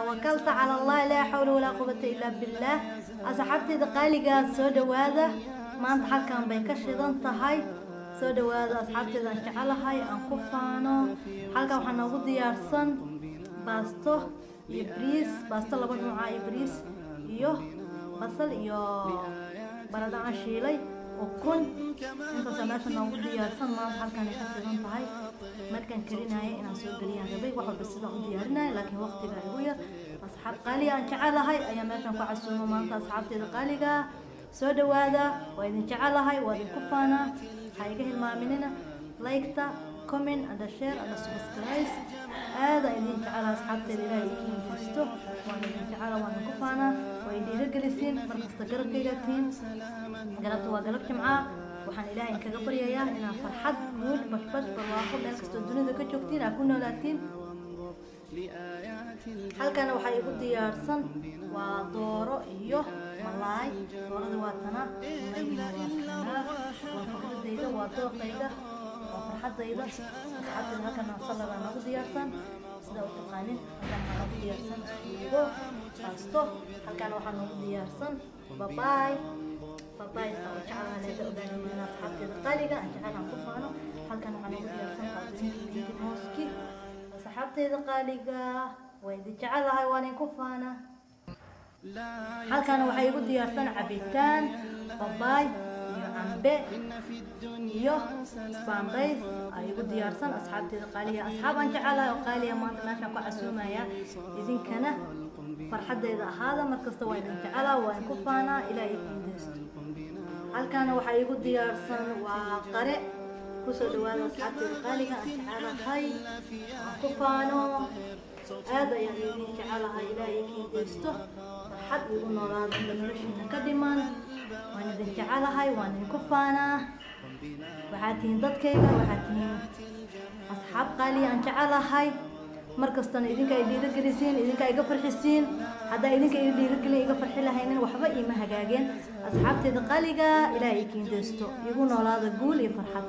توكلت على الله لا حول ولا قوة إلا بالله أصحابتي دقالي قاد سودة وهذا ما أنت حالكم بيكشيدان تهاي سودة وهذا أصحابتي ذا انشعال هاي أنكفانو حالكم حنوغو ديارسان باستو إبريس باستو لبن نوعا إبريس إيوه بصل إيوه بردان شيلي وكن انت سمعت نوغو ديارسان ما أنت حالكم بيكشيدان تهاي markaan karinayo inaan soo galiyo rabay wax walba sidaan u diyaarinayo laakiin waqtiga igu yar asxaab qaali aan jecelahay ayaa meeshan ku casuumo maanta asxaabteeda qaaliga soo dhawaada waa idin jecelahay waa idin ku faana ha iga hilmaaminina like-ta comment and share and subscribe aada idin jecelahay asxaabteeda ilaahay idiin guusto waan idin jecelahay waan ku faana waa idin dhiirigelisiin markasta garabkayga tiin galabta waa galab jimca waxaan ilaahay kaga baryayaa inaan farxad guul bashbash barwaaqo meel kastoo dunida ka joogtiin aa ku noolaatiin halkana waxaa igu diyaarsan waa dooro iyo malaay doorada waa tana waa farxadayda waa dooqayda waa farxadayda asxaabtayda halkana salada nagu diyaarsan sida u taqaanin halkana nagu diyaarsan igo baasto halkana waxaa nagu diyaarsan babaay باي سوي شعرها لذا أباني من الناس حتى القلقة أنت أنا كفانو هل كان عن وجه سنة بنت موسكي بس حتى إذا قلقة وإذا شعرها وأنا كفانا هل كان وحي يقول ديارتان عبيتان باي عنبي يو سبانبيس يقول ديارتان أصحاب تلقالية أصحاب أنت على وقالية ما أنت ماشي أقول عسوما يا إذن كان فرحد إذا هذا مركز توين أنت على وأنا كفانا إلى يكون halkaana waxaa igu diyaarsan waa qare kusoo dhawaada asxaabteeda qaaliga aan jecelahay aan ku faano aad ayaan idin jecelahay ilaahay idiin deysto farxad igu noolaada inta noloshiina ka dhiman waan idin jecelahay waan idinku faanaa waxaad tihiin dadkayga waxaad tihiin asxaab qaaliga aan jecelahay markastana idinka ay dhiirigelisiin idinka iga farxisiin haddaa idinka iga dhiirigelin iga farxi lahaynin waxba iima hagaageen asxaabteeda qaaliga ilaahay idiin deysto igu noolaada guul iyo farxad